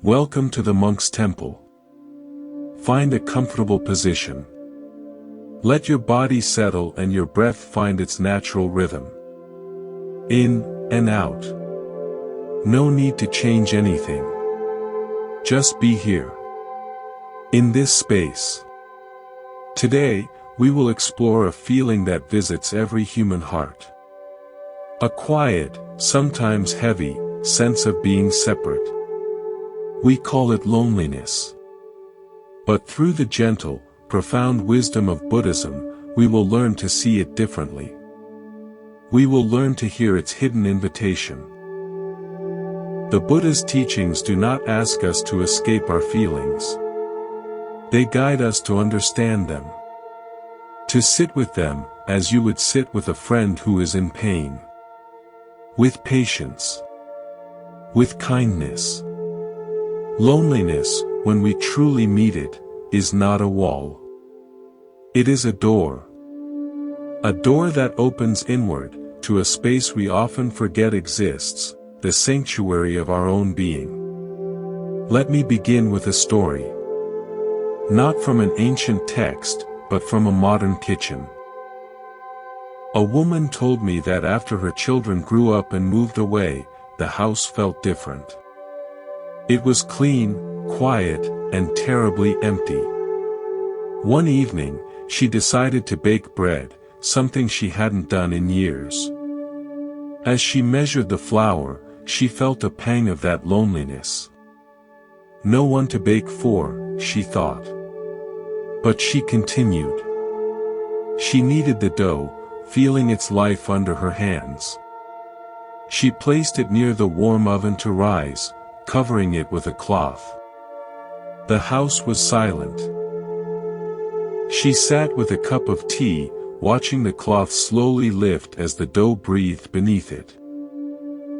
Welcome to the monk's temple. Find a comfortable position. Let your body settle and your breath find its natural rhythm. In and out. No need to change anything. Just be here. In this space. Today, we will explore a feeling that visits every human heart. A quiet, sometimes heavy, sense of being separate. We call it loneliness. But through the gentle, profound wisdom of Buddhism, we will learn to see it differently. We will learn to hear its hidden invitation. The Buddha's teachings do not ask us to escape our feelings. They guide us to understand them. To sit with them, as you would sit with a friend who is in pain. With patience. With kindness. Loneliness, when we truly meet it, is not a wall. It is a door. A door that opens inward, to a space we often forget exists, the sanctuary of our own being. Let me begin with a story. Not from an ancient text, but from a modern kitchen. A woman told me that after her children grew up and moved away, the house felt different. It was clean, quiet, and terribly empty. One evening, she decided to bake bread, something she hadn't done in years. As she measured the flour, she felt a pang of that loneliness. No one to bake for, she thought. But she continued. She kneaded the dough, feeling its life under her hands. She placed it near the warm oven to rise, covering it with a cloth. The house was silent. She sat with a cup of tea, watching the cloth slowly lift as the dough breathed beneath it.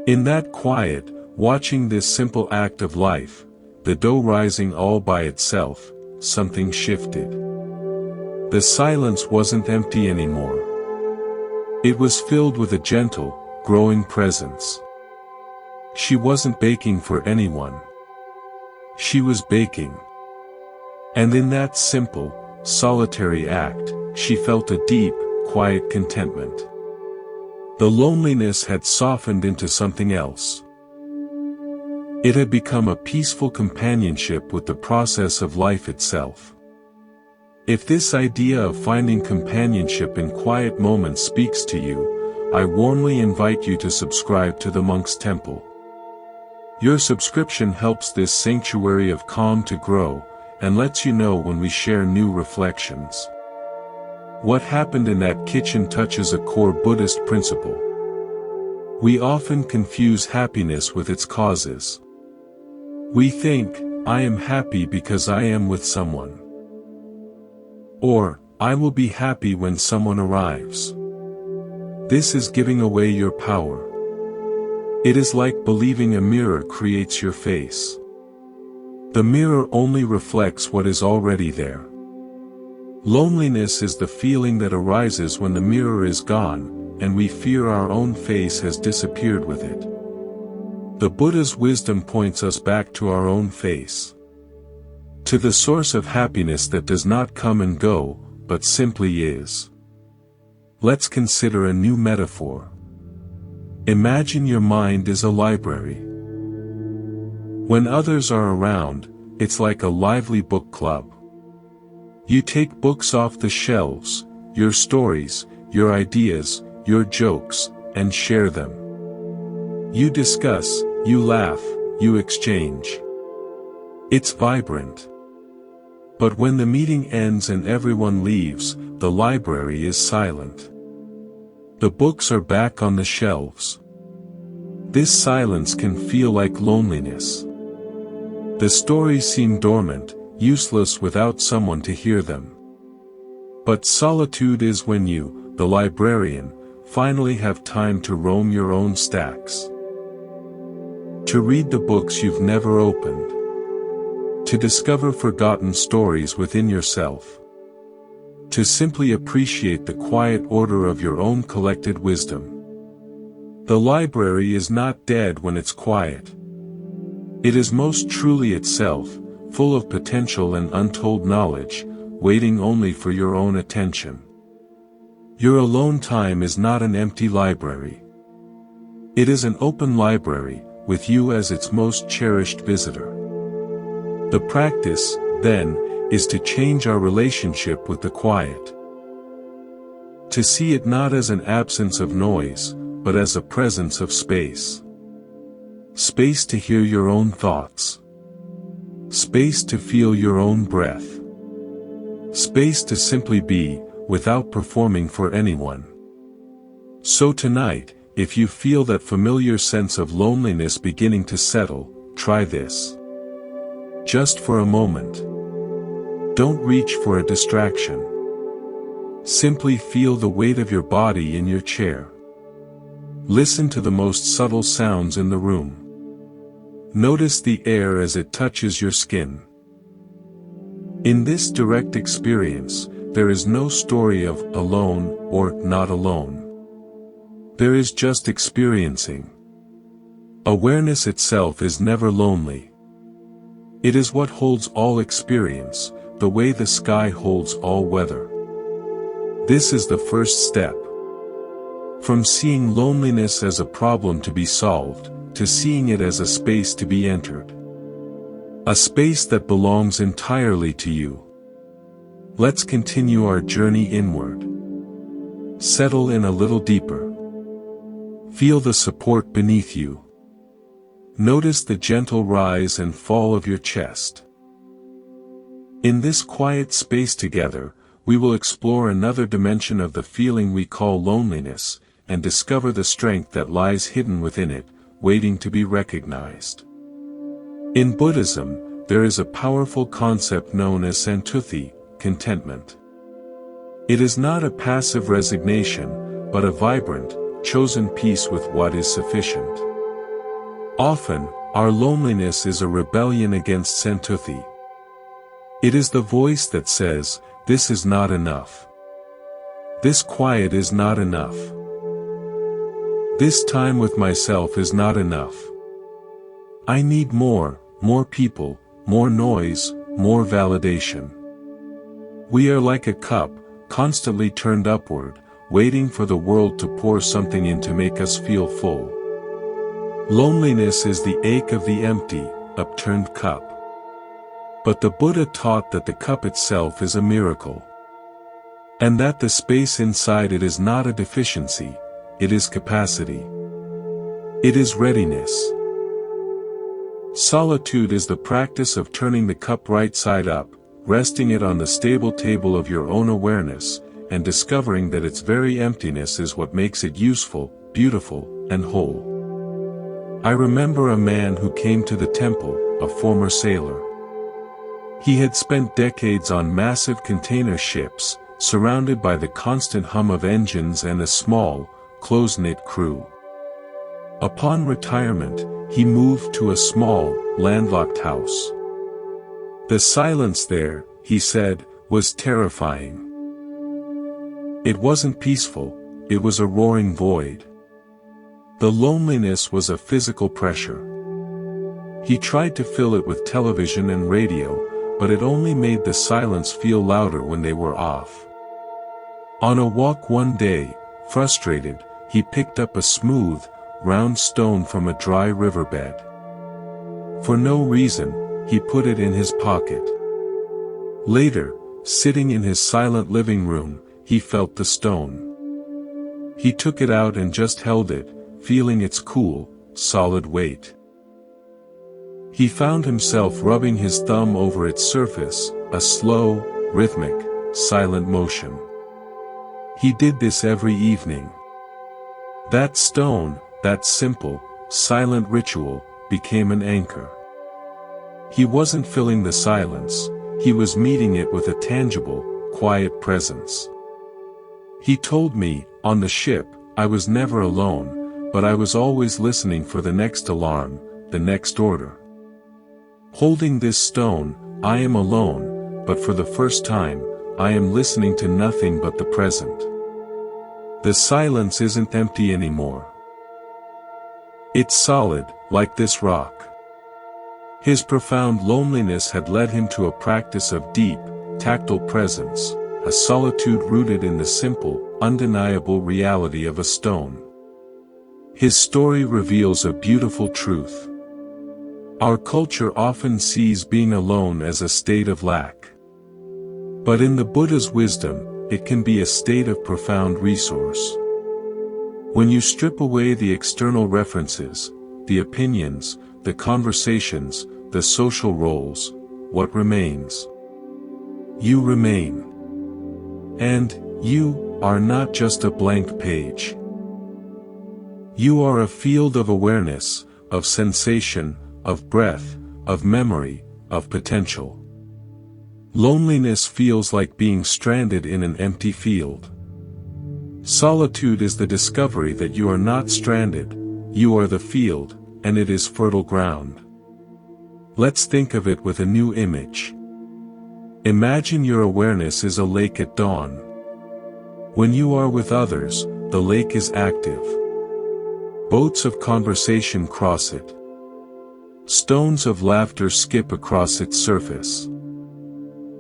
In that quiet, watching this simple act of life, the dough rising all by itself, something shifted. The silence wasn't empty anymore. It was filled with a gentle, growing presence. She wasn't baking for anyone. She was baking. And in that simple, solitary act, she felt a deep, quiet contentment. The loneliness had softened into something else. It had become a peaceful companionship with the process of life itself. If this idea of finding companionship in quiet moments speaks to you, I warmly invite you to subscribe to the Monk's Temple. Your subscription helps this sanctuary of calm to grow, and lets you know when we share new reflections. What happened in that kitchen touches a core Buddhist principle. We often confuse happiness with its causes. We think, I am happy because I am with someone. Or, I will be happy when someone arrives. This is giving away your power. It is like believing a mirror creates your face. The mirror only reflects what is already there. Loneliness is the feeling that arises when the mirror is gone, and we fear our own face has disappeared with it. The Buddha's wisdom points us back to our own face. To the source of happiness that does not come and go, but simply is. Let's consider a new metaphor. Imagine your mind is a library. When others are around, it's like a lively book club. You take books off the shelves, your stories, your ideas, your jokes, and share them. You discuss, you laugh, you exchange. It's vibrant. But when the meeting ends and everyone leaves, the library is silent. The books are back on the shelves. This silence can feel like loneliness. The stories seem dormant, useless without someone to hear them. But solitude is when you, the librarian, finally have time to roam your own stacks. To read the books you've never opened. To discover forgotten stories within yourself. To simply appreciate the quiet order of your own collected wisdom. The library is not dead when it's quiet. It is most truly itself, full of potential and untold knowledge, waiting only for your own attention. Your alone time is not an empty library. It is an open library, with you as its most cherished visitor. The practice, then, is to change our relationship with the quiet. To see it not as an absence of noise, but as a presence of space. Space to hear your own thoughts. Space to feel your own breath. Space to simply be, without performing for anyone. So tonight, if you feel that familiar sense of loneliness beginning to settle, try this. Just for a moment. Don't reach for a distraction. Simply feel the weight of your body in your chair. Listen to the most subtle sounds in the room. Notice the air as it touches your skin. In this direct experience, there is no story of alone or not alone. There is just experiencing. Awareness itself is never lonely. It is what holds all experience, the way the sky holds all weather. This is the first step. From seeing loneliness as a problem to be solved, to seeing it as a space to be entered. A space that belongs entirely to you. Let's continue our journey inward. Settle in a little deeper. Feel the support beneath you. Notice the gentle rise and fall of your chest. In this quiet space together, we will explore another dimension of the feeling we call loneliness, and discover the strength that lies hidden within it, waiting to be recognized. In Buddhism, there is a powerful concept known as santuthi, contentment. It is not a passive resignation, but a vibrant, chosen peace with what is sufficient. Often, our loneliness is a rebellion against santuthi. It is the voice that says, "This is not enough. This quiet is not enough. This time with myself is not enough. I need more people, more noise, more validation." We are like a cup, constantly turned upward, waiting for the world to pour something in to make us feel full. Loneliness is the ache of the empty, upturned cup. But the Buddha taught that the cup itself is a miracle. And that the space inside it is not a deficiency, it is capacity. It is readiness. Solitude is the practice of turning the cup right side up, resting it on the stable table of your own awareness, and discovering that its very emptiness is what makes it useful, beautiful, and whole. I remember a man who came to the temple, a former sailor. He had spent decades on massive container ships, surrounded by the constant hum of engines and a small, close-knit crew. Upon retirement, he moved to a small, landlocked house. The silence there, he said, was terrifying. It wasn't peaceful, it was a roaring void. The loneliness was a physical pressure. He tried to fill it with television and radio, but it only made the silence feel louder when they were off. On a walk one day, frustrated, he picked up a smooth, round stone from a dry riverbed. For no reason, he put it in his pocket. Later, sitting in his silent living room, he felt the stone. He took it out and just held it, feeling its cool, solid weight. He found himself rubbing his thumb over its surface, a slow, rhythmic, silent motion. He did this every evening. That stone, that simple, silent ritual, became an anchor. He wasn't filling the silence, he was meeting it with a tangible, quiet presence. He told me, on the ship, I was never alone, but I was always listening for the next alarm, the next order. Holding this stone, I am alone, but for the first time, I am listening to nothing but the present. The silence isn't empty anymore. It's solid, like this rock. His profound loneliness had led him to a practice of deep, tactile presence, a solitude rooted in the simple, undeniable reality of a stone. His story reveals a beautiful truth. Our culture often sees being alone as a state of lack. But in the Buddha's wisdom, it can be a state of profound resource. When you strip away the external references, the opinions, the conversations, the social roles, what remains? You remain. And you are not just a blank page. You are a field of awareness, of sensation, of breath, of memory, of potential. Loneliness feels like being stranded in an empty field. Solitude is the discovery that you are not stranded, you are the field, and it is fertile ground. Let's think of it with a new image. Imagine your awareness is a lake at dawn. When you are with others, the lake is active. Boats of conversation cross it. Stones of laughter skip across its surface.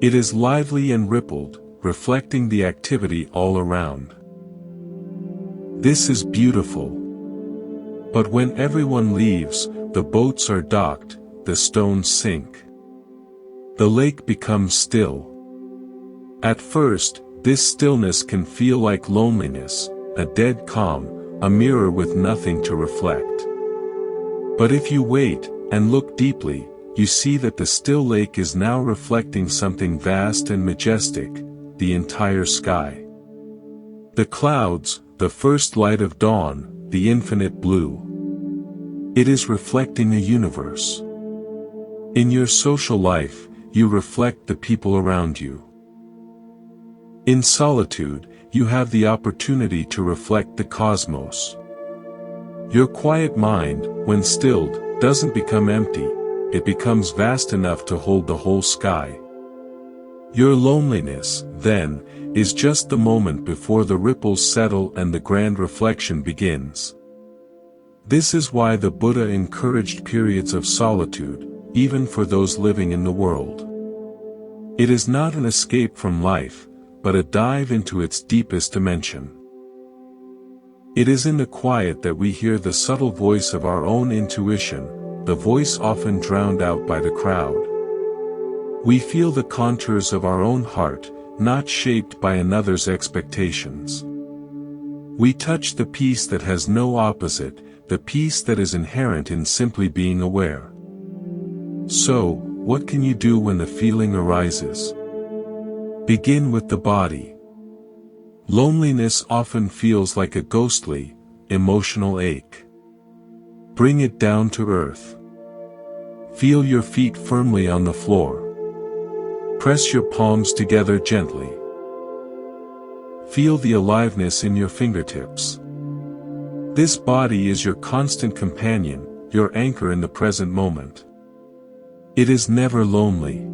It is lively and rippled, reflecting the activity all around. This is beautiful. But when everyone leaves, the boats are docked, the stones sink. The lake becomes still. At first, this stillness can feel like loneliness, a dead calm, a mirror with nothing to reflect. But if you wait, and look deeply, you see that the still lake is now reflecting something vast and majestic, the entire sky. The clouds, the first light of dawn, the infinite blue. It is reflecting a universe. In your social life, you reflect the people around you. In solitude, you have the opportunity to reflect the cosmos. Your quiet mind, when stilled, doesn't become empty, it becomes vast enough to hold the whole sky. Your loneliness, then, is just the moment before the ripples settle and the grand reflection begins. This is why the Buddha encouraged periods of solitude, even for those living in the world. It is not an escape from life, but a dive into its deepest dimension. It is in the quiet that we hear the subtle voice of our own intuition, the voice often drowned out by the crowd. We feel the contours of our own heart, not shaped by another's expectations. We touch the peace that has no opposite, the peace that is inherent in simply being aware. So, what can you do when the feeling arises? Begin with the body. Loneliness often feels like a ghostly, emotional ache. Bring it down to earth. Feel your feet firmly on the floor. Press your palms together gently. Feel the aliveness in your fingertips. This body is your constant companion, your anchor in the present moment. It is never lonely.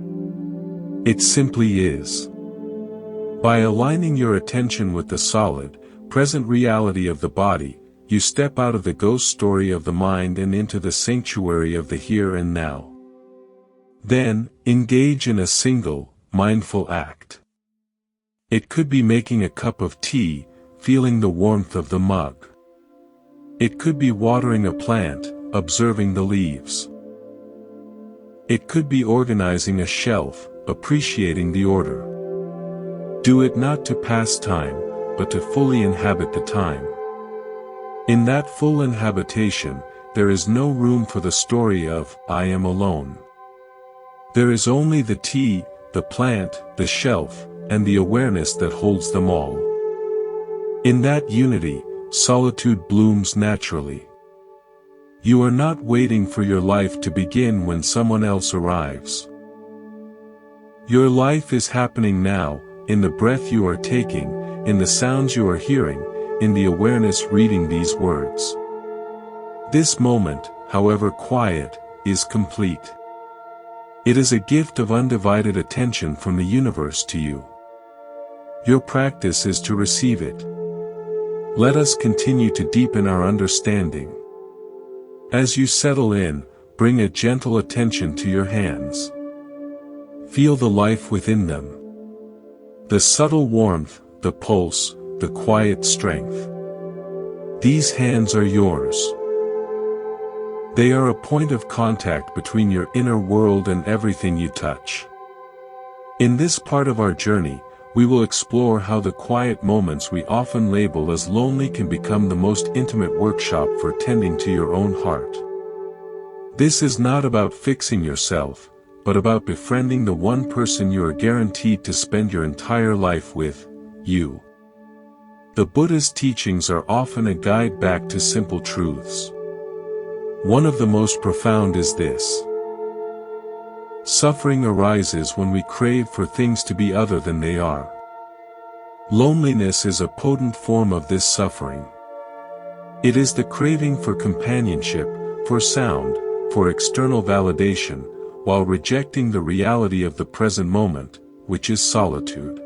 It simply is. By aligning your attention with the solid, present reality of the body, you step out of the ghost story of the mind and into the sanctuary of the here and now. Then, engage in a single, mindful act. It could be making a cup of tea, feeling the warmth of the mug. It could be watering a plant, observing the leaves. It could be organizing a shelf, appreciating the order. Do it not to pass time, but to fully inhabit the time. In that full inhabitation, there is no room for the story of, I am alone. There is only the tea, the plant, the shelf, and the awareness that holds them all. In that unity, solitude blooms naturally. You are not waiting for your life to begin when someone else arrives. Your life is happening now, in the breath you are taking, in the sounds you are hearing, in the awareness reading these words. This moment, however quiet, is complete. It is a gift of undivided attention from the universe to you. Your practice is to receive it. Let us continue to deepen our understanding. As you settle in, bring a gentle attention to your hands. Feel the life within them. The subtle warmth, the pulse, the quiet strength. These hands are yours. They are a point of contact between your inner world and everything you touch. In this part of our journey, we will explore how the quiet moments we often label as lonely can become the most intimate workshop for tending to your own heart. This is not about fixing yourself, but about befriending the one person you are guaranteed to spend your entire life with, you. The Buddhist teachings are often a guide back to simple truths. One of the most profound is this. Suffering arises when we crave for things to be other than they are. Loneliness is a potent form of this suffering. It is the craving for companionship, for sound, for external validation, while rejecting the reality of the present moment, which is solitude.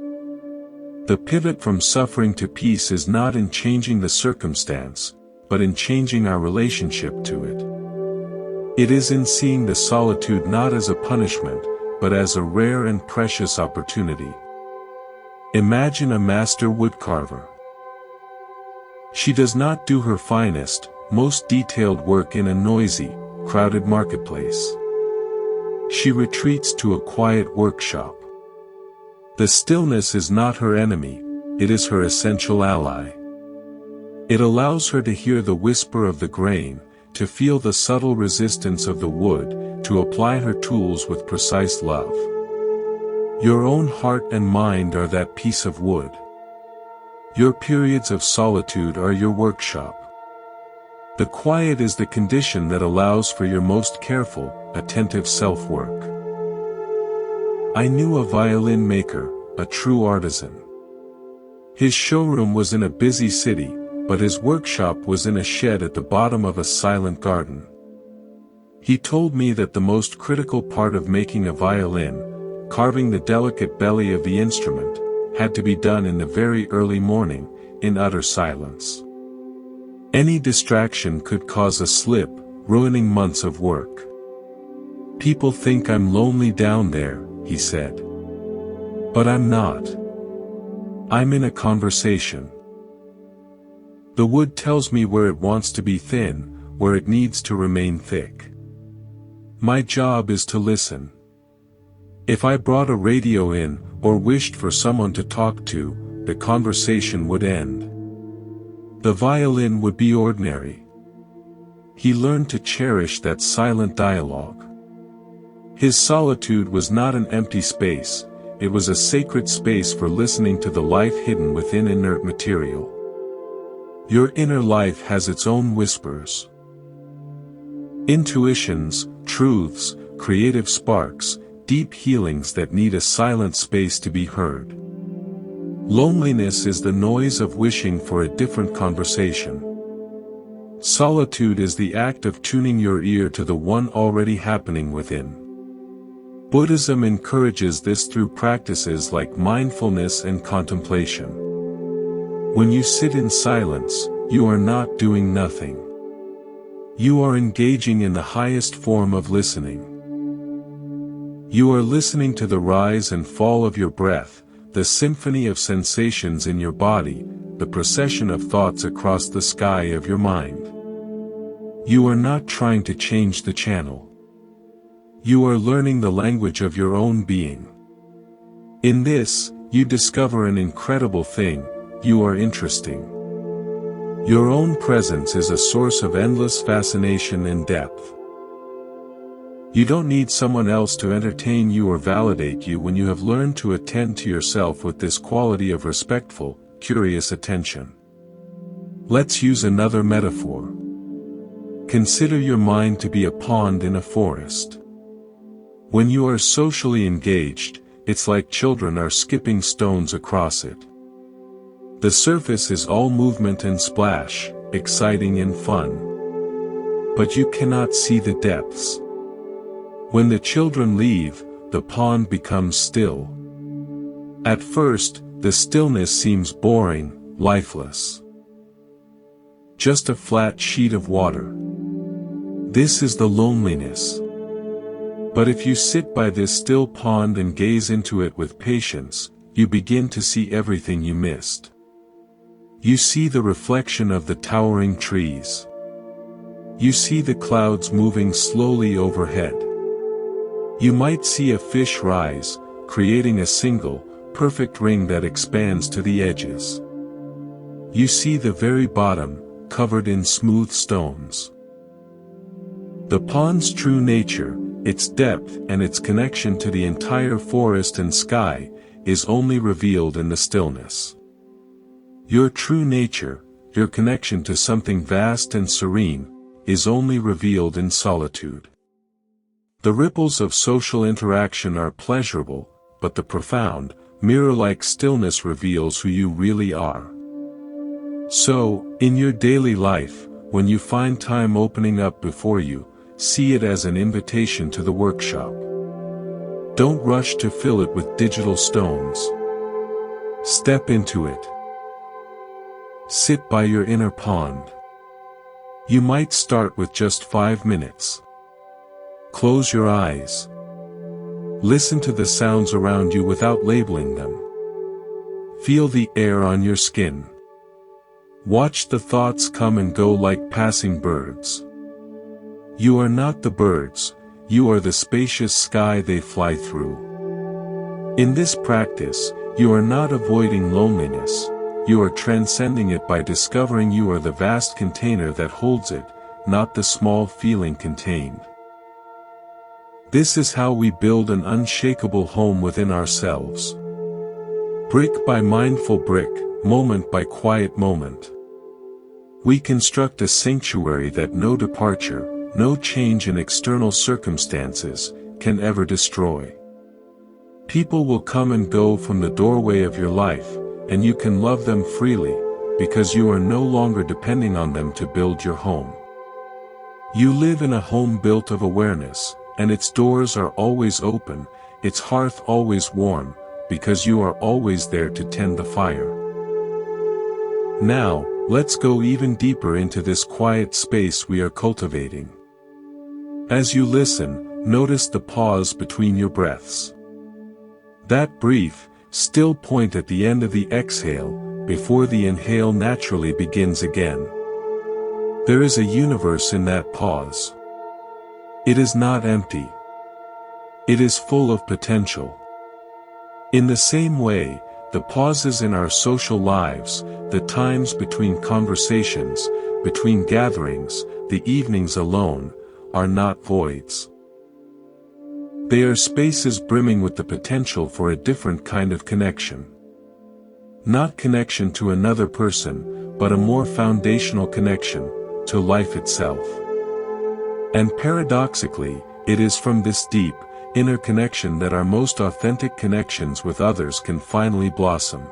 The pivot from suffering to peace is not in changing the circumstance, but in changing our relationship to it. It is in seeing the solitude not as a punishment, but as a rare and precious opportunity. Imagine a master woodcarver. She does not do her finest, most detailed work in a noisy, crowded marketplace. She retreats to a quiet workshop. The stillness is not her enemy, it is her essential ally. It allows her to hear the whisper of the grain, to feel the subtle resistance of the wood, to apply her tools with precise love. Your own heart and mind are that piece of wood. Your periods of solitude are your workshop. The quiet is the condition that allows for your most careful, attentive self-work. I knew a violin maker, a true artisan. His showroom was in a busy city, but his workshop was in a shed at the bottom of a silent garden. He told me that the most critical part of making a violin, carving the delicate belly of the instrument, had to be done in the very early morning, in utter silence. Any distraction could cause a slip, ruining months of work. People think I'm lonely down there, he said. But I'm not. I'm in a conversation. The wood tells me where it wants to be thin, where it needs to remain thick. My job is to listen. If I brought a radio in, or wished for someone to talk to, the conversation would end. The violin would be ordinary. He learned to cherish that silent dialogue. His solitude was not an empty space, it was a sacred space for listening to the life hidden within inert material. Your inner life has its own whispers. Intuitions, truths, creative sparks, deep healings that need a silent space to be heard. Loneliness is the noise of wishing for a different conversation. Solitude is the act of tuning your ear to the one already happening within. Buddhism encourages this through practices like mindfulness and contemplation. When you sit in silence, you are not doing nothing. You are engaging in the highest form of listening. You are listening to the rise and fall of your breath, the symphony of sensations in your body, the procession of thoughts across the sky of your mind. You are not trying to change the channel. You are learning the language of your own being. In this, you discover an incredible thing: you are interesting. Your own presence is a source of endless fascination and depth. You don't need someone else to entertain you or validate you when you have learned to attend to yourself with this quality of respectful, curious attention. Let's use another metaphor. Consider your mind to be a pond in a forest. When you are socially engaged, it's like children are skipping stones across it. The surface is all movement and splash, exciting and fun. But you cannot see the depths. When the children leave, the pond becomes still. At first, the stillness seems boring, lifeless. Just a flat sheet of water. This is the loneliness. But if you sit by this still pond and gaze into it with patience, you begin to see everything you missed. You see the reflection of the towering trees. You see the clouds moving slowly overhead. You might see a fish rise, creating a single, perfect ring that expands to the edges. You see the very bottom, covered in smooth stones. The pond's true nature, its depth and its connection to the entire forest and sky, is only revealed in the stillness. Your true nature, your connection to something vast and serene, is only revealed in solitude. The ripples of social interaction are pleasurable, but the profound, mirror-like stillness reveals who you really are. So, in your daily life, when you find time opening up before you, see it as an invitation to the workshop. Don't rush to fill it with digital stones. Step into it. Sit by your inner pond. You might start with just 5 minutes. Close your eyes. Listen to the sounds around you without labeling them. Feel the air on your skin. Watch the thoughts come and go like passing birds. You are not the birds, you are the spacious sky they fly through. In this practice, you are not avoiding loneliness. You are transcending it by discovering you are the vast container that holds it, not the small feeling contained. This is how we build an unshakable home within ourselves. Brick by mindful brick, moment by quiet moment. We construct a sanctuary that no departure, no change in external circumstances, can ever destroy. People will come and go from the doorway of your life, and you can love them freely, because you are no longer depending on them to build your home. You live in a home built of awareness, and its doors are always open, its hearth always warm, because you are always there to tend the fire. Now, let's go even deeper into this quiet space we are cultivating. As you listen, notice the pause between your breaths. That brief, still point at the end of the exhale, before the inhale naturally begins again. There is a universe in that pause. It is not empty. It is full of potential. In the same way, the pauses in our social lives, the times between conversations, between gatherings, the evenings alone, are not voids. They are spaces brimming with the potential for a different kind of connection. Not connection to another person, but a more foundational connection, to life itself. And paradoxically, it is from this deep, inner connection that our most authentic connections with others can finally blossom.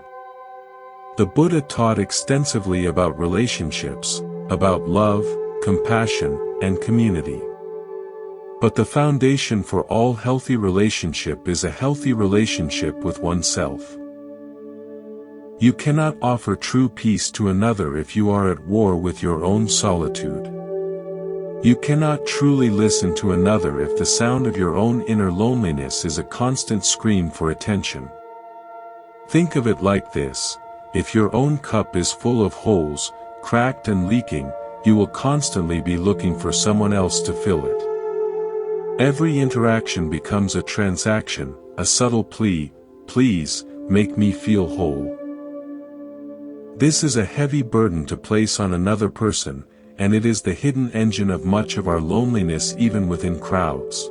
The Buddha taught extensively about relationships, about love, compassion, and community. But the foundation for all healthy relationship is a healthy relationship with oneself. You cannot offer true peace to another if you are at war with your own solitude. You cannot truly listen to another if the sound of your own inner loneliness is a constant scream for attention. Think of it like this: if your own cup is full of holes, cracked and leaking, you will constantly be looking for someone else to fill it. Every interaction becomes a transaction, a subtle plea, please, make me feel whole. This is a heavy burden to place on another person, and it is the hidden engine of much of our loneliness even within crowds.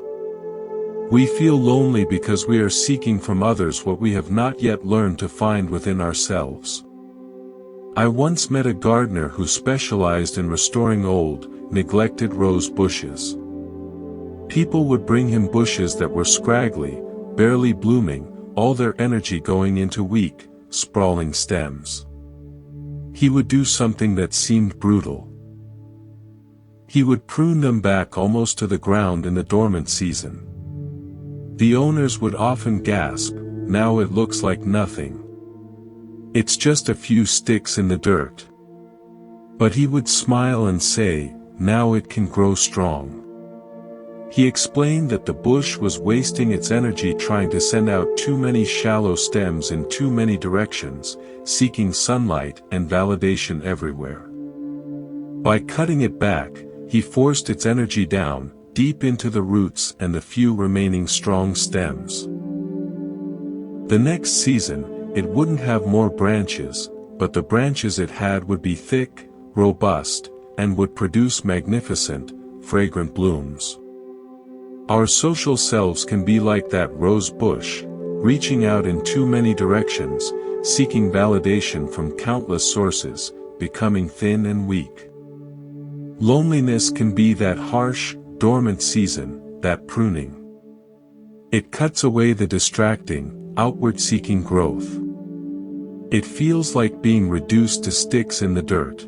We feel lonely because we are seeking from others what we have not yet learned to find within ourselves. I once met a gardener who specialized in restoring old, neglected rose bushes. People would bring him bushes that were scraggly, barely blooming, all their energy going into weak, sprawling stems. He would do something that seemed brutal. He would prune them back almost to the ground in the dormant season. The owners would often gasp, "Now it looks like nothing. It's just a few sticks in the dirt." But he would smile and say, now it can grow strong. He explained that the bush was wasting its energy trying to send out too many shallow stems in too many directions, seeking sunlight and validation everywhere. By cutting it back, he forced its energy down, deep into the roots and the few remaining strong stems. The next season, it wouldn't have more branches, but the branches it had would be thick, robust, and would produce magnificent, fragrant blooms. Our social selves can be like that rose bush, reaching out in too many directions, seeking validation from countless sources, becoming thin and weak. Loneliness can be that harsh, dormant season, that pruning. It cuts away the distracting, outward-seeking growth. It feels like being reduced to sticks in the dirt.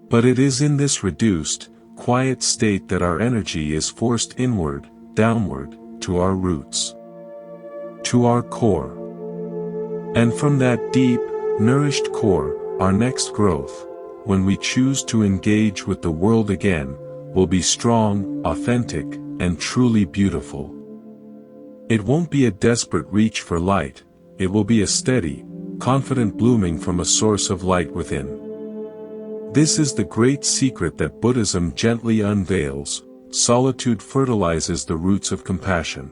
But it is in this reduced, quiet state that our energy is forced inward, downward, to our roots, to our core. And from that deep, nourished core, our next growth, when we choose to engage with the world again, will be strong, authentic, and truly beautiful. It won't be a desperate reach for light, it will be a steady, confident blooming from a source of light within. This is the great secret that Buddhism gently unveils: solitude fertilizes the roots of compassion.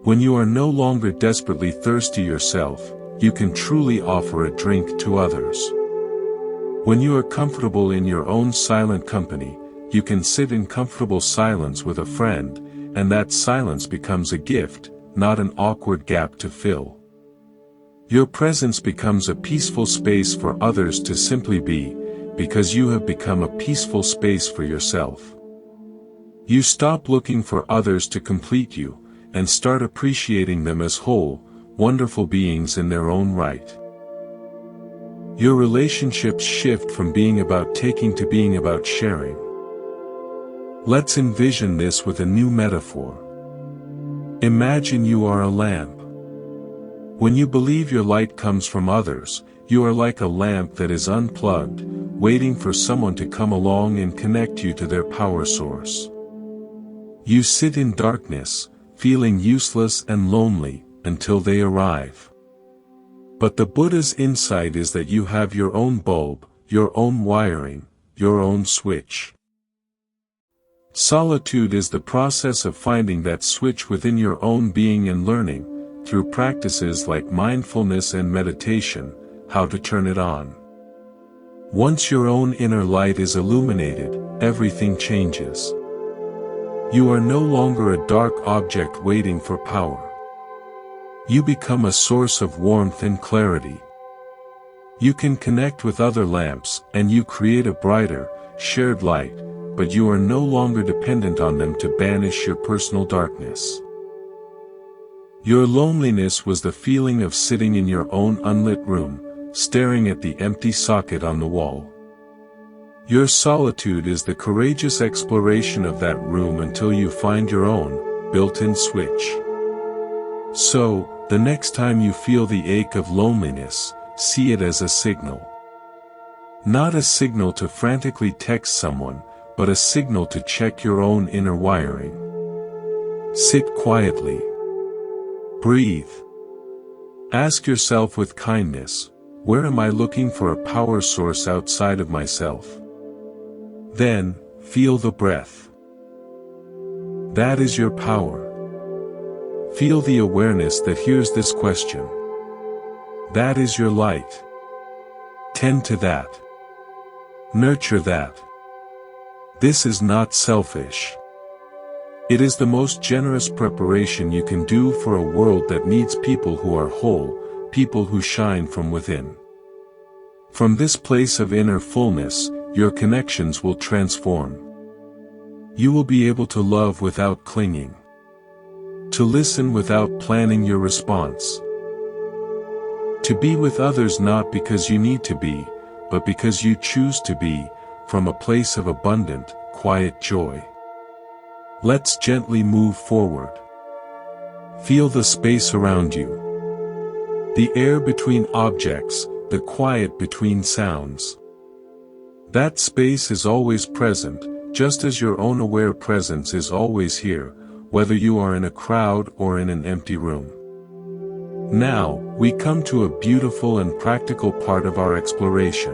When you are no longer desperately thirsty yourself, you can truly offer a drink to others. When you are comfortable in your own silent company, you can sit in comfortable silence with a friend, and that silence becomes a gift, not an awkward gap to fill. Your presence becomes a peaceful space for others to simply be, because you have become a peaceful space for yourself. You stop looking for others to complete you, and start appreciating them as whole, wonderful beings in their own right. Your relationships shift from being about taking to being about sharing. Let's envision this with a new metaphor. Imagine you are a lamp. When you believe your light comes from others, you are like a lamp that is unplugged, waiting for someone to come along and connect you to their power source. You sit in darkness, feeling useless and lonely, until they arrive. But the Buddha's insight is that you have your own bulb, your own wiring, your own switch. Solitude is the process of finding that switch within your own being and learning, through practices like mindfulness and meditation, how to turn it on. Once your own inner light is illuminated, everything changes. You are no longer a dark object waiting for power. You become a source of warmth and clarity. You can connect with other lamps, and you create a brighter, shared light, but you are no longer dependent on them to banish your personal darkness. Your loneliness was the feeling of sitting in your own unlit room, staring at the empty socket on the wall. Your solitude is the courageous exploration of that room until you find your own, built-in switch. So, the next time you feel the ache of loneliness, see it as a signal. Not a signal to frantically text someone, but a signal to check your own inner wiring. Sit quietly. Breathe. Ask yourself with kindness, where am I looking for a power source outside of myself? Then, feel the breath. That is your power. Feel the awareness that hears this question. That is your light. Tend to that. Nurture that. This is not selfish. It is the most generous preparation you can do for a world that needs people who are whole, people who shine from within. From this place of inner fullness, your connections will transform. You will be able to love without clinging. To listen without planning your response. To be with others not because you need to be, but because you choose to be, from a place of abundant, quiet joy. Let's gently move forward. Feel the space around you. The air between objects, the quiet between sounds. That space is always present, just as your own aware presence is always here, whether you are in a crowd or in an empty room. Now, we come to a beautiful and practical part of our exploration.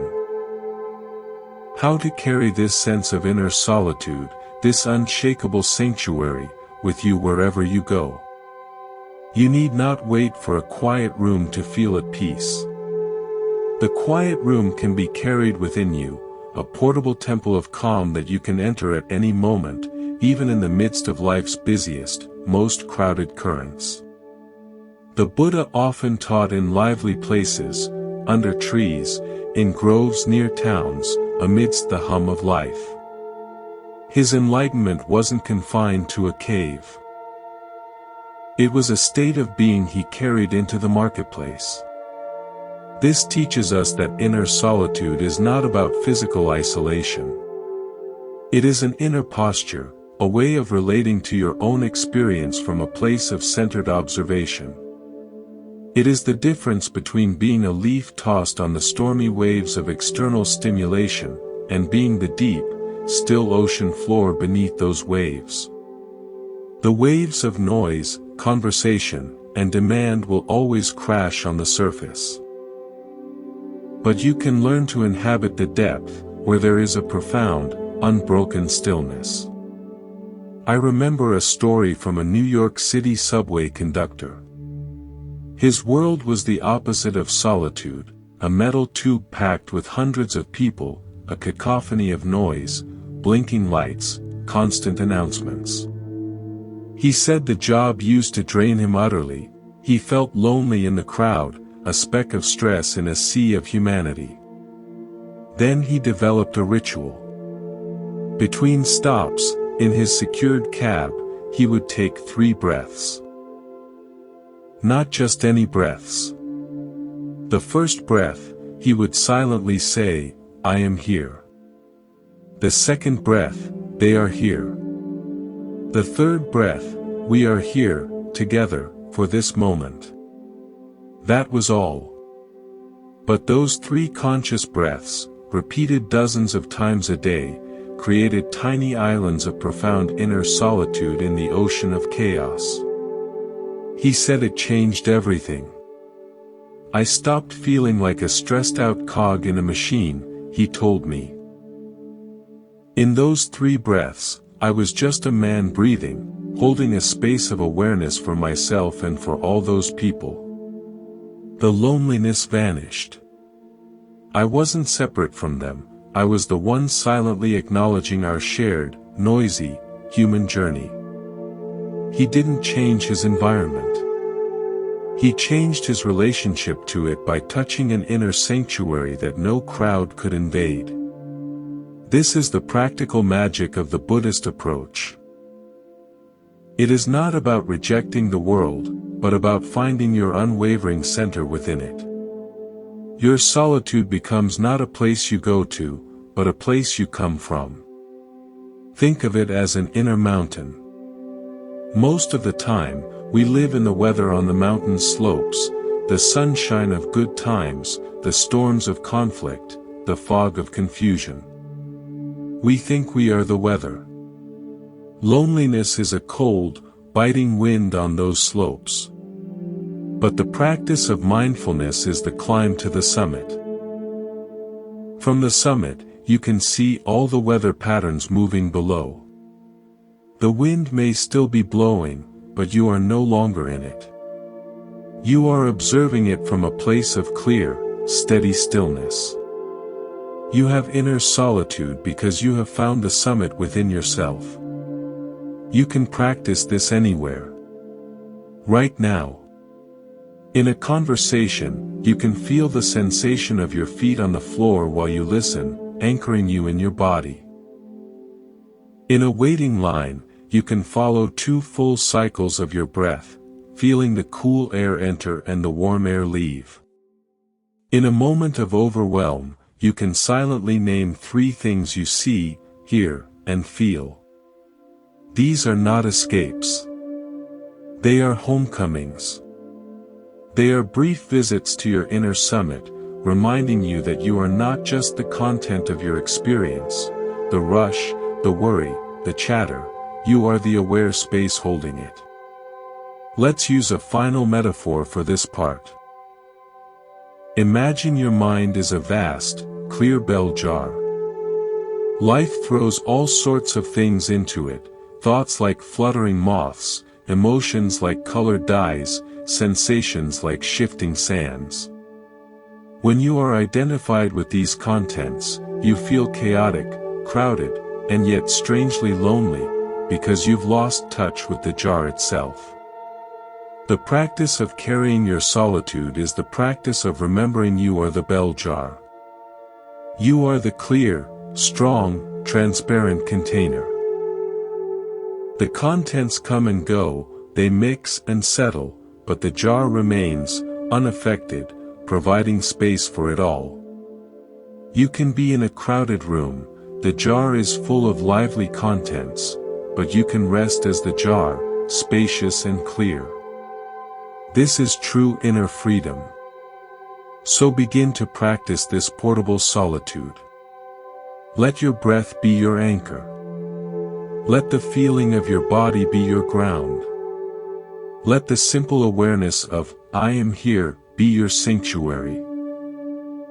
How to carry this sense of inner solitude, this unshakable sanctuary, with you wherever you go. You need not wait for a quiet room to feel at peace. The quiet room can be carried within you, a portable temple of calm that you can enter at any moment, even in the midst of life's busiest, most crowded currents. The Buddha often taught in lively places, under trees, in groves near towns, amidst the hum of life. His enlightenment wasn't confined to a cave. It was a state of being he carried into the marketplace. This teaches us that inner solitude is not about physical isolation. It is an inner posture, a way of relating to your own experience from a place of centered observation. It is the difference between being a leaf tossed on the stormy waves of external stimulation, and being the deep, still ocean floor beneath those waves. The waves of noise, conversation, and demand will always crash on the surface. But you can learn to inhabit the depth, where there is a profound, unbroken stillness. I remember a story from a New York City subway conductor. His world was the opposite of solitude, a metal tube packed with hundreds of people, a cacophony of noise, blinking lights, constant announcements. He said the job used to drain him utterly. He felt lonely in the crowd, a speck of stress in a sea of humanity. Then he developed a ritual. Between stops, in his secured cab, he would take 3 breaths. Not just any breaths. The first breath, he would silently say, "I am here." The second breath, "They are here." The third breath, "We are here, together, for this moment." That was all. But those 3 conscious breaths, repeated dozens of times a day, created tiny islands of profound inner solitude in the ocean of chaos. He said it changed everything. "I stopped feeling like a stressed-out cog in a machine," he told me. In those 3 breaths, I was just a man breathing, holding a space of awareness for myself and for all those people. The loneliness vanished. I wasn't separate from them, I was the one silently acknowledging our shared, noisy, human journey. He didn't change his environment. He changed his relationship to it by touching an inner sanctuary that no crowd could invade. This is the practical magic of the Buddhist approach. It is not about rejecting the world, but about finding your unwavering center within it. Your solitude becomes not a place you go to, but a place you come from. Think of it as an inner mountain. Most of the time, we live in the weather on the mountain slopes, the sunshine of good times, the storms of conflict, the fog of confusion. We think we are the weather. Loneliness is a cold, biting wind on those slopes. But the practice of mindfulness is the climb to the summit. From the summit, you can see all the weather patterns moving below. The wind may still be blowing, but you are no longer in it. You are observing it from a place of clear, steady stillness. You have inner solitude because you have found the summit within yourself. You can practice this anywhere. Right now. In a conversation, you can feel the sensation of your feet on the floor while you listen, anchoring you in your body. In a waiting line, you can follow 2 full cycles of your breath, feeling the cool air enter and the warm air leave. In a moment of overwhelm, you can silently name 3 things you see, hear, and feel. These are not escapes. They are homecomings. They are brief visits to your inner summit, reminding you that you are not just the content of your experience, the rush, the worry, the chatter, you are the aware space holding it. Let's use a final metaphor for this part. Imagine your mind is a vast, clear bell jar. Life throws all sorts of things into it, thoughts like fluttering moths, emotions like colored dyes, sensations like shifting sands. When you are identified with these contents, you feel chaotic, crowded, and yet strangely lonely, because you've lost touch with the jar itself. The practice of carrying your solitude is the practice of remembering you are the bell jar. You are the clear, strong, transparent container. The contents come and go, they mix and settle, but the jar remains, unaffected, providing space for it all. You can be in a crowded room, the jar is full of lively contents, but you can rest as the jar, spacious and clear. This is true inner freedom. So begin to practice this portable solitude. Let your breath be your anchor. Let the feeling of your body be your ground. Let the simple awareness of, I am here, be your sanctuary.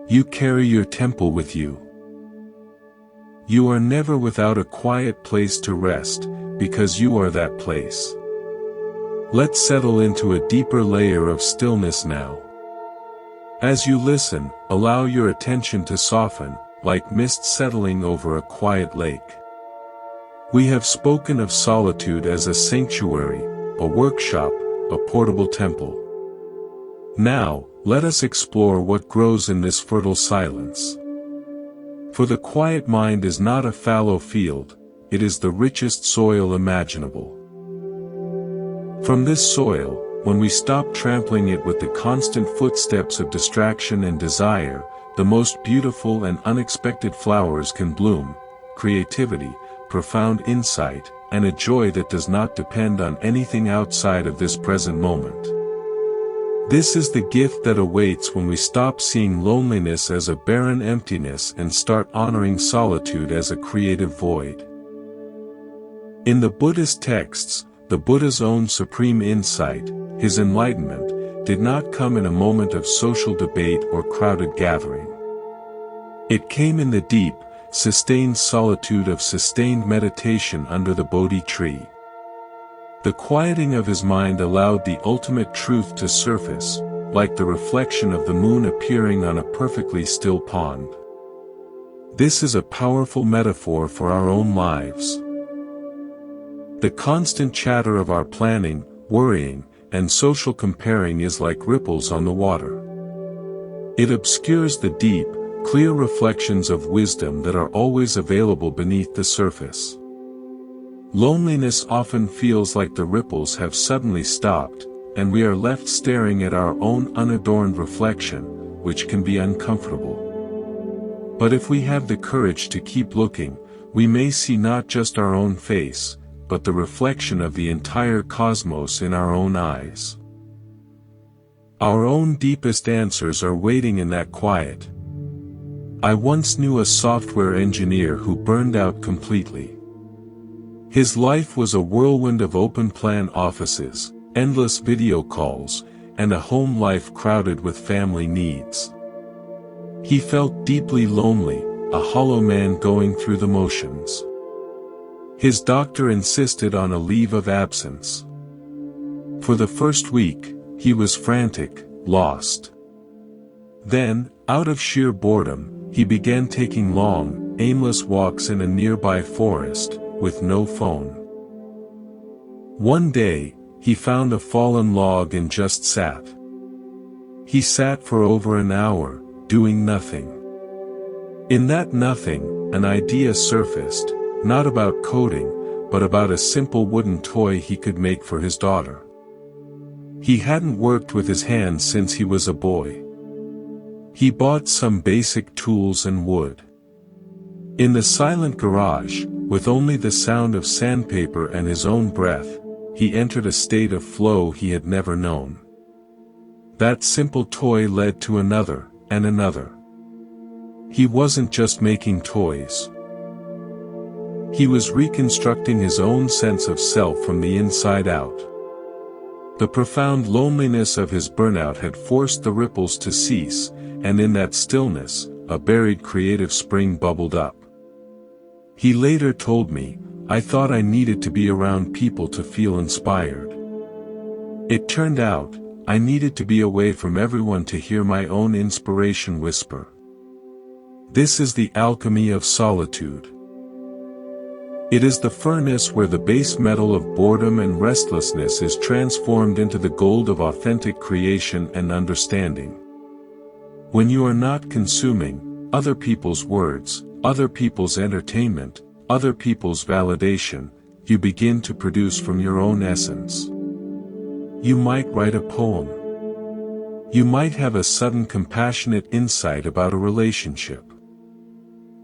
You carry your temple with you. You are never without a quiet place to rest, because you are that place. Let's settle into a deeper layer of stillness now. As you listen, allow your attention to soften, like mist settling over a quiet lake. We have spoken of solitude as a sanctuary, a workshop, a portable temple. Now, let us explore what grows in this fertile silence. For the quiet mind is not a fallow field, it is the richest soil imaginable. From this soil, when we stop trampling it with the constant footsteps of distraction and desire, the most beautiful and unexpected flowers can bloom, creativity, profound insight, and a joy that does not depend on anything outside of this present moment. This is the gift that awaits when we stop seeing loneliness as a barren emptiness and start honoring solitude as a creative void. In the Buddhist texts, the Buddha's own supreme insight, his enlightenment, did not come in a moment of social debate or crowded gathering. It came in the deep, sustained solitude of sustained meditation under the Bodhi tree. The quieting of his mind allowed the ultimate truth to surface, like the reflection of the moon appearing on a perfectly still pond. This is a powerful metaphor for our own lives. The constant chatter of our planning, worrying, and social comparing is like ripples on the water. It obscures the deep, clear reflections of wisdom that are always available beneath the surface. Loneliness often feels like the ripples have suddenly stopped, and we are left staring at our own unadorned reflection, which can be uncomfortable. But if we have the courage to keep looking, we may see not just our own face, but the reflection of the entire cosmos in our own eyes. Our own deepest answers are waiting in that quiet. I once knew a software engineer who burned out completely. His life was a whirlwind of open-plan offices, endless video calls, and a home life crowded with family needs. He felt deeply lonely, a hollow man going through the motions. His doctor insisted on a leave of absence. For the first week, he was frantic, lost. Then, out of sheer boredom, he began taking long, aimless walks in a nearby forest, with no phone. One day, he found a fallen log and just sat. He sat for over an hour, doing nothing. In that nothing, an idea surfaced, not about coding, but about a simple wooden toy he could make for his daughter. He hadn't worked with his hands since he was a boy. He bought some basic tools and wood. In the silent garage, with only the sound of sandpaper and his own breath, he entered a state of flow he had never known. That simple toy led to another, and another. He wasn't just making toys. He was reconstructing his own sense of self from the inside out. The profound loneliness of his burnout had forced the ripples to cease, and in that stillness, a buried creative spring bubbled up. He later told me, "I thought I needed to be around people to feel inspired. It turned out, I needed to be away from everyone to hear my own inspiration whisper." This is the alchemy of solitude. It is the furnace where the base metal of boredom and restlessness is transformed into the gold of authentic creation and understanding. When you are not consuming other people's words, other people's entertainment, other people's validation, you begin to produce from your own essence. You might write a poem. You might have a sudden compassionate insight about a relationship.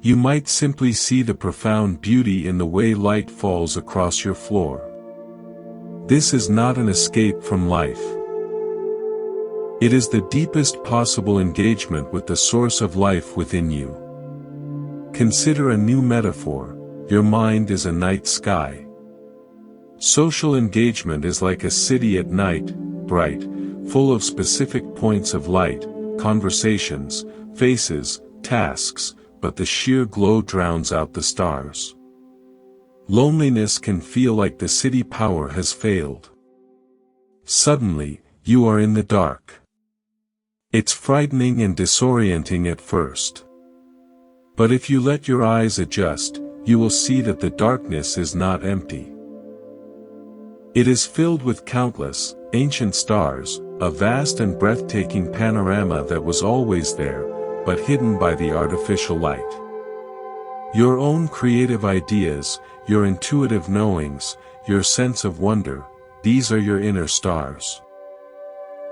You might simply see the profound beauty in the way light falls across your floor. This is not an escape from life. It is the deepest possible engagement with the source of life within you. Consider a new metaphor: your mind is a night sky. Social engagement is like a city at night, bright, full of specific points of light, conversations, faces, tasks, but the sheer glow drowns out the stars. Loneliness can feel like the city power has failed. Suddenly, you are in the dark. It's frightening and disorienting at first. But if you let your eyes adjust, you will see that the darkness is not empty. It is filled with countless, ancient stars, a vast and breathtaking panorama that was always there, but hidden by the artificial light. Your own creative ideas, your intuitive knowings, your sense of wonder, these are your inner stars.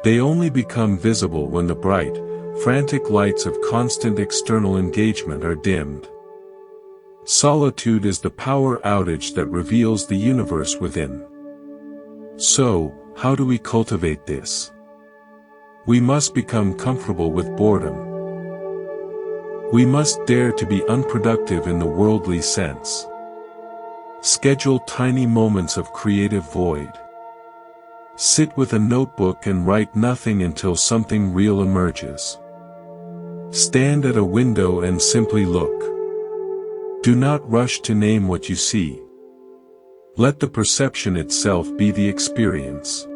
They only become visible when the bright, frantic lights of constant external engagement are dimmed. Solitude is the power outage that reveals the universe within. So, how do we cultivate this? We must become comfortable with boredom. We must dare to be unproductive in the worldly sense. Schedule tiny moments of creative void. Sit with a notebook and write nothing until something real emerges. Stand at a window and simply look. Do not rush to name what you see. Let the perception itself be the experience.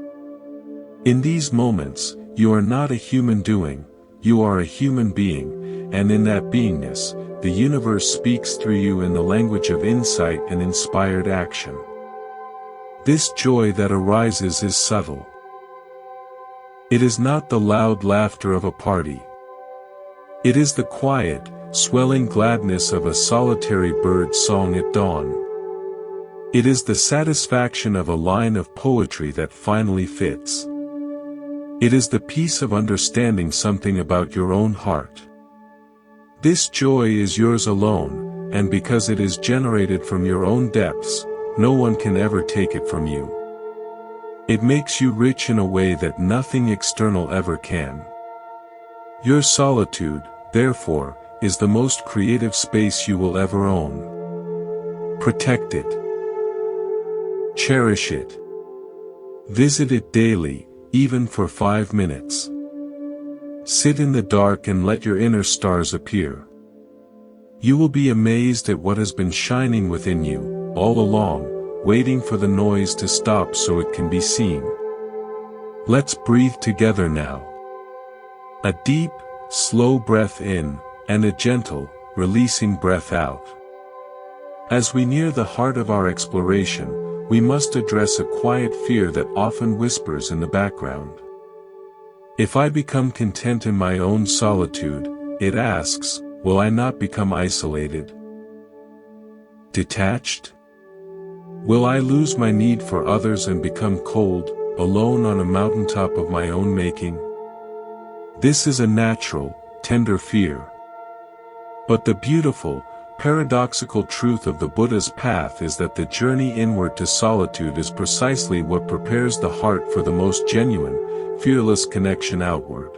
In these moments, you are not a human doing, you are a human being, and in that beingness, the universe speaks through you in the language of insight and inspired action. This joy that arises is subtle. It is not the loud laughter of a party. It is the quiet, swelling gladness of a solitary bird's song at dawn. It is the satisfaction of a line of poetry that finally fits. It is the peace of understanding something about your own heart. This joy is yours alone, and because it is generated from your own depths, no one can ever take it from you. It makes you rich in a way that nothing external ever can. Your solitude, therefore, is the most creative space you will ever own. Protect it. Cherish it. Visit it daily, even for 5 minutes. Sit in the dark and let your inner stars appear. You will be amazed at what has been shining within you, all along, waiting for the noise to stop so it can be seen. Let's breathe together now. A deep, slow breath in, and a gentle, releasing breath out. As we near the heart of our exploration, we must address a quiet fear that often whispers in the background. If I become content in my own solitude, it asks, will I not become isolated? Detached? Will I lose my need for others and become cold, alone on a mountaintop of my own making? This is a natural, tender fear. But the beautiful, paradoxical truth of the Buddha's path is that the journey inward to solitude is precisely what prepares the heart for the most genuine, fearless connection outward.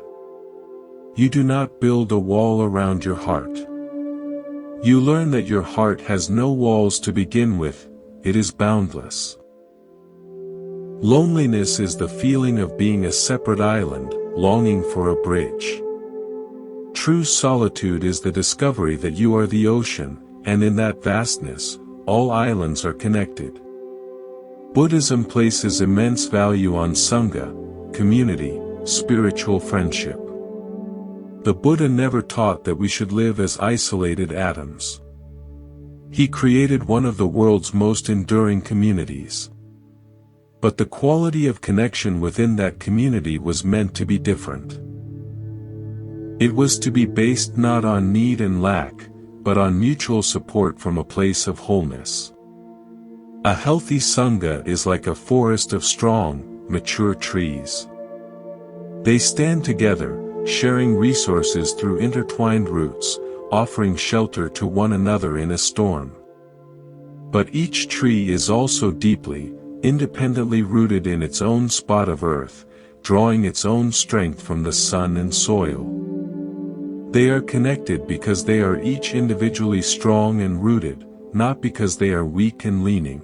you do not build a wall around your heart. You learn that your heart has no walls to begin with, it is boundless. Loneliness is the feeling of being a separate island, longing for a bridge. True solitude is the discovery that you are the ocean, and in that vastness, all islands are connected. Buddhism places immense value on Sangha, community, spiritual friendship. The Buddha never taught that we should live as isolated atoms. He created one of the world's most enduring communities. But the quality of connection within that community was meant to be different. It was to be based not on need and lack, but on mutual support from a place of wholeness. A healthy Sangha is like a forest of strong, mature trees. They stand together, sharing resources through intertwined roots, offering shelter to one another in a storm. But each tree is also deeply, independently rooted in its own spot of earth, drawing its own strength from the sun and soil. They are connected because they are each individually strong and rooted, not because they are weak and leaning.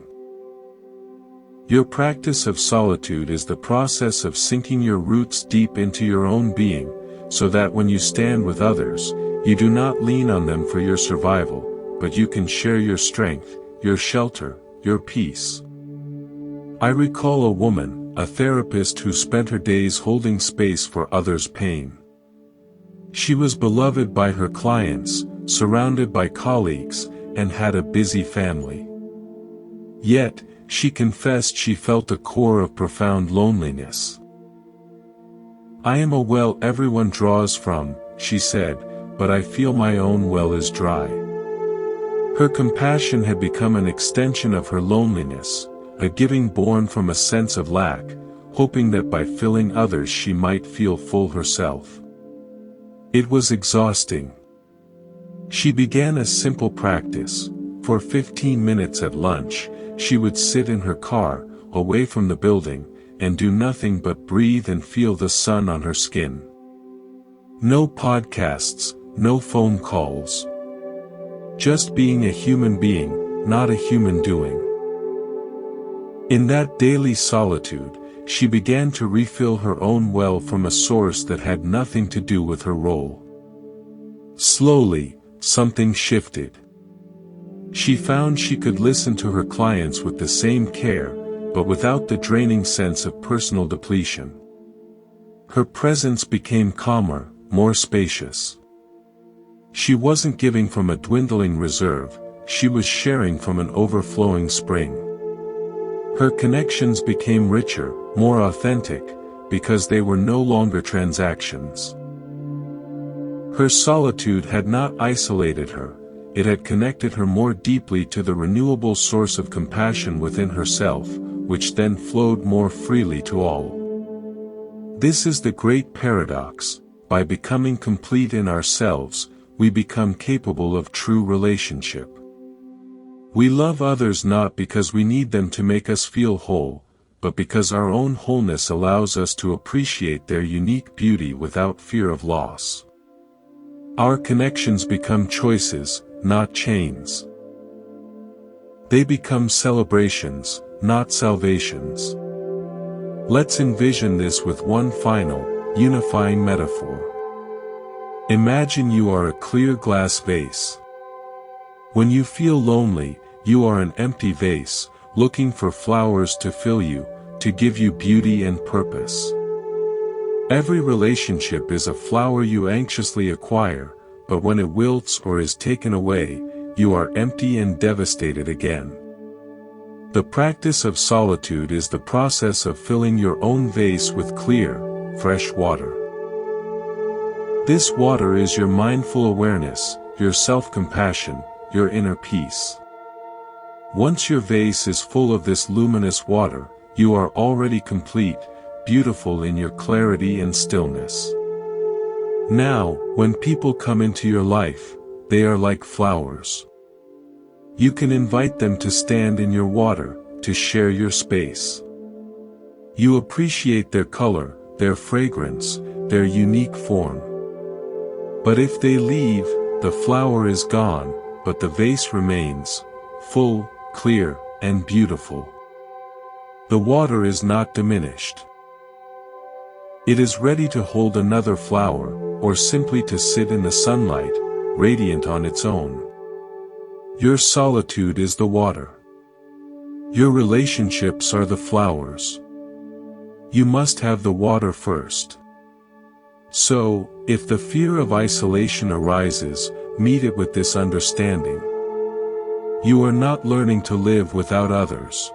Your practice of solitude is the process of sinking your roots deep into your own being, so that when you stand with others, you do not lean on them for your survival, but you can share your strength, your shelter, your peace. I recall a woman, a therapist who spent her days holding space for others' pain. She was beloved by her clients, surrounded by colleagues, and had a busy family. Yet, she confessed she felt a core of profound loneliness. I am a well everyone draws from, she said, but I feel my own well is dry. Her compassion had become an extension of her loneliness, a giving born from a sense of lack, hoping that by filling others she might feel full herself. It was exhausting. She began a simple practice. For 15 minutes at lunch, she would sit in her car, away from the building, and do nothing but breathe and feel the sun on her skin. No podcasts, no phone calls. Just being a human being, not a human doing. In that daily solitude, she began to refill her own well from a source that had nothing to do with her role. Slowly, something shifted. She found she could listen to her clients with the same care, but without the draining sense of personal depletion. Her presence became calmer, more spacious. She wasn't giving from a dwindling reserve, she was sharing from an overflowing spring. Her connections became richer, more authentic, because they were no longer transactions. Her solitude had not isolated her, it had connected her more deeply to the renewable source of compassion within herself, which then flowed more freely to all. This is the great paradox: by becoming complete in ourselves, we become capable of true relationship. We love others not because we need them to make us feel whole, but because our own wholeness allows us to appreciate their unique beauty without fear of loss. Our connections become choices, not chains. They become celebrations, not salvations. Let's envision this with one final, unifying metaphor. Imagine you are a clear glass vase. When you feel lonely, you are an empty vase, looking for flowers to fill you, to give you beauty and purpose. Every relationship is a flower you anxiously acquire, but when it wilts or is taken away, you are empty and devastated again. The practice of solitude is the process of filling your own vase with clear, fresh water. This water is your mindful awareness, your self-compassion, your inner peace. Once your vase is full of this luminous water, you are already complete, beautiful in your clarity and stillness. Now, when people come into your life, they are like flowers. You can invite them to stand in your water, to share your space. You appreciate their color, their fragrance, their unique form. But if they leave, the flower is gone, but the vase remains, full, clear, and beautiful. The water is not diminished. It is ready to hold another flower, or simply to sit in the sunlight, radiant on its own. Your solitude is the water. Your relationships are the flowers. You must have the water first. So, if the fear of isolation arises, meet it with this understanding. You are not learning to live without others.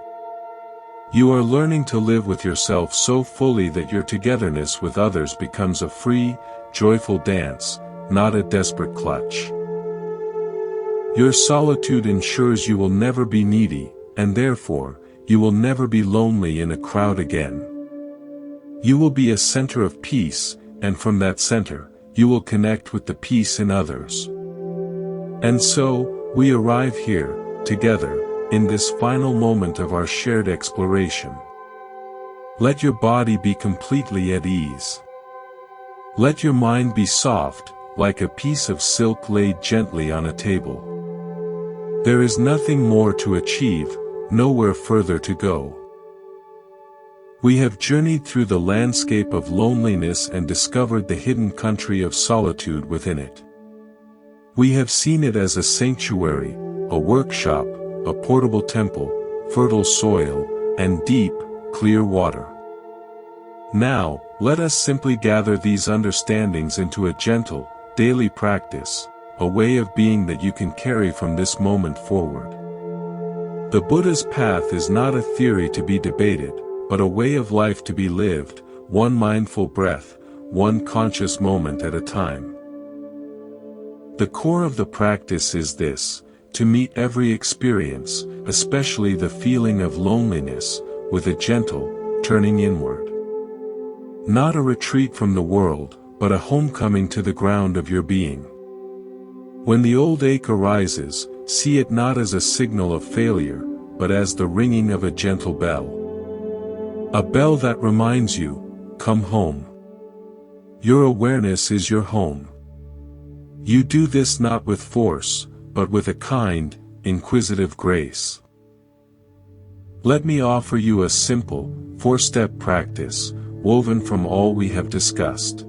You are learning to live with yourself so fully that your togetherness with others becomes a free, joyful dance, not a desperate clutch. Your solitude ensures you will never be needy, and therefore, you will never be lonely in a crowd again. You will be a center of peace, and from that center, you will connect with the peace in others. And so, we arrive here, together, in this final moment of our shared exploration. Let your body be completely at ease. Let your mind be soft, like a piece of silk laid gently on a table. There is nothing more to achieve, nowhere further to go. We have journeyed through the landscape of loneliness and discovered the hidden country of solitude within it. We have seen it as a sanctuary, a workshop, a portable temple, fertile soil, and deep, clear water. Now, let us simply gather these understandings into a gentle, daily practice, a way of being that you can carry from this moment forward. The Buddha's path is not a theory to be debated, but a way of life to be lived, one mindful breath, one conscious moment at a time. The core of the practice is this: to meet every experience, especially the feeling of loneliness, with a gentle, turning inward. Not a retreat from the world, but a homecoming to the ground of your being. When the old ache arises, see it not as a signal of failure, but as the ringing of a gentle bell. A bell that reminds you, come home. Your awareness is your home. You do this not with force, but with a kind, inquisitive grace. Let me offer you a simple, four-step practice, woven from all we have discussed.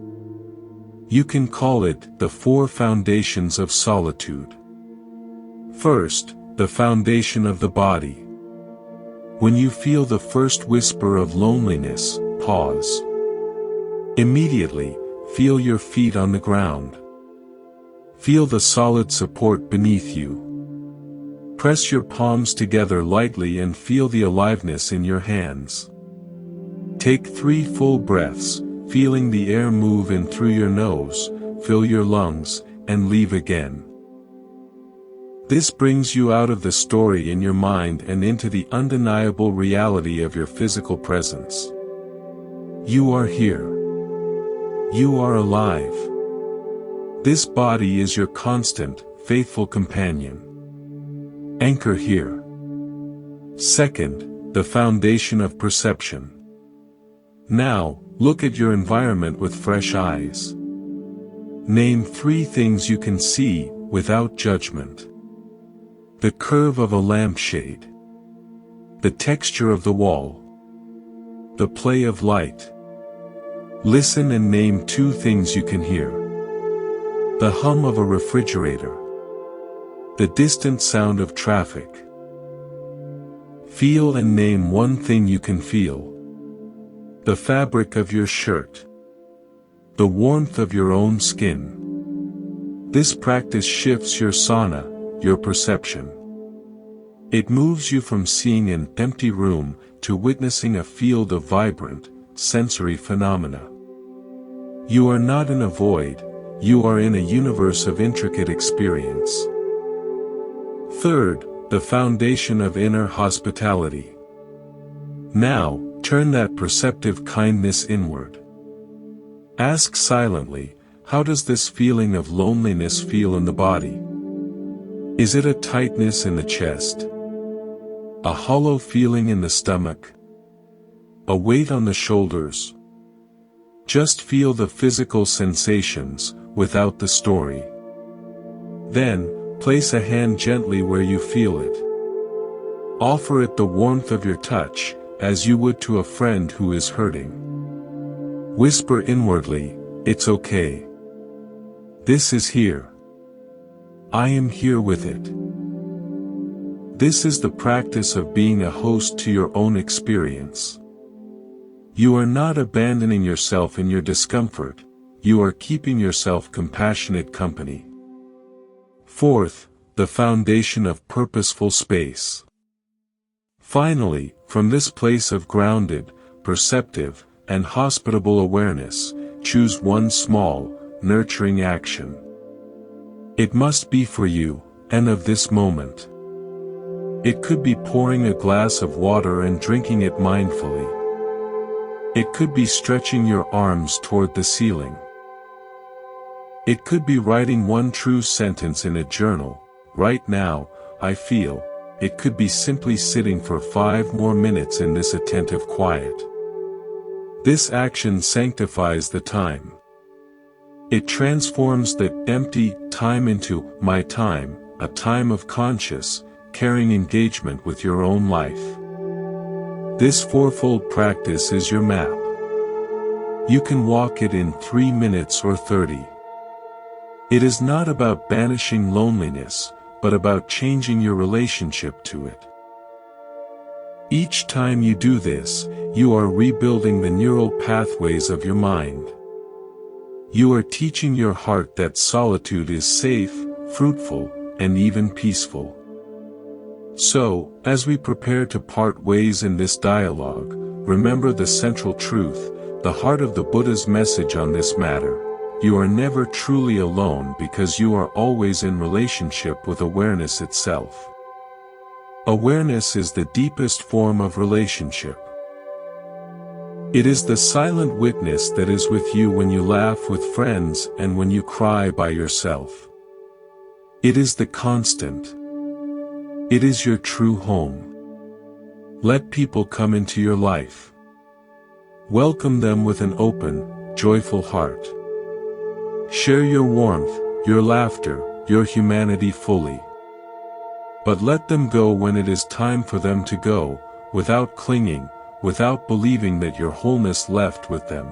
You can call it the Four Foundations of Solitude. First, the foundation of the body. When you feel the first whisper of loneliness, pause. Immediately, feel your feet on the ground. Feel the solid support beneath you. Press your palms together lightly and feel the aliveness in your hands. Take 3 full breaths, feeling the air move in through your nose, fill your lungs, and leave again. This brings you out of the story in your mind and into the undeniable reality of your physical presence. You are here. You are alive. This body is your constant, faithful companion. Anchor here. Second, the foundation of perception. Now, look at your environment with fresh eyes. Name 3 things you can see, without judgment. The curve of a lampshade. The texture of the wall. The play of light. Listen and name 2 things you can hear. The hum of a refrigerator. The distant sound of traffic. Feel and name 1 thing you can feel. The fabric of your shirt. The warmth of your own skin. This practice shifts your sauna, your perception. It moves you from seeing an empty room to witnessing a field of vibrant, sensory phenomena. You are not in a void, you are in a universe of intricate experience. Third, the foundation of inner hospitality. Now, turn that perceptive kindness inward. Ask silently, how does this feeling of loneliness feel in the body? Is it a tightness in the chest? A hollow feeling in the stomach? A weight on the shoulders? Just feel the physical sensations, without the story. Then, place a hand gently where you feel it. Offer it the warmth of your touch, as you would to a friend who is hurting. Whisper inwardly, "It's okay. This is here. I am here with it." This is the practice of being a host to your own experience. You are not abandoning yourself in your discomfort, you are keeping yourself compassionate company. Fourth, the foundation of purposeful space. Finally, from this place of grounded, perceptive, and hospitable awareness, choose one small, nurturing action. It must be for you, and of this moment. It could be pouring a glass of water and drinking it mindfully. It could be stretching your arms toward the ceiling. It could be writing one true sentence in a journal. Right now, I feel. It could be simply sitting for 5 more minutes in this attentive quiet. This action sanctifies the time. It transforms the empty time into my time, a time of conscious, caring engagement with your own life. This fourfold practice is your map. You can walk it in 3 minutes or 30. It is not about banishing loneliness, but about changing your relationship to it. Each time you do this, you are rebuilding the neural pathways of your mind. You are teaching your heart that solitude is safe, fruitful, and even peaceful. So, as we prepare to part ways in this dialogue, remember the central truth, the heart of the Buddha's message on this matter. You are never truly alone because you are always in relationship with awareness itself. Awareness is the deepest form of relationship. It is the silent witness that is with you when you laugh with friends and when you cry by yourself. It is the constant. It is your true home. Let people come into your life. Welcome them with an open, joyful heart. Share your warmth, your laughter, your humanity fully. But let them go when it is time for them to go, without clinging, without believing that your wholeness left with them.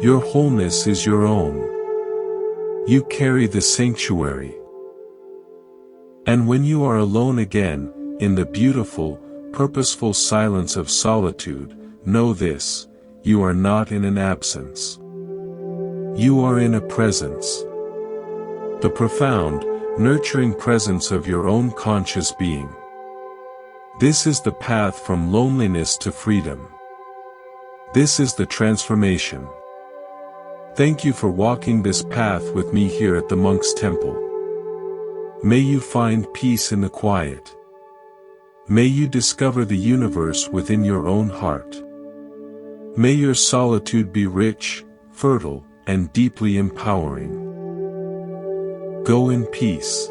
Your wholeness is your own. You carry the sanctuary. And when you are alone again, in the beautiful, purposeful silence of solitude, know this, you are not in an absence. You are in a presence. The profound, nurturing presence of your own conscious being. This is the path from loneliness to freedom. This is the transformation. Thank you for walking this path with me here at the Monk's Temple. May you find peace in the quiet. May you discover the universe within your own heart. May your solitude be rich, fertile, and deeply empowering. Go in peace.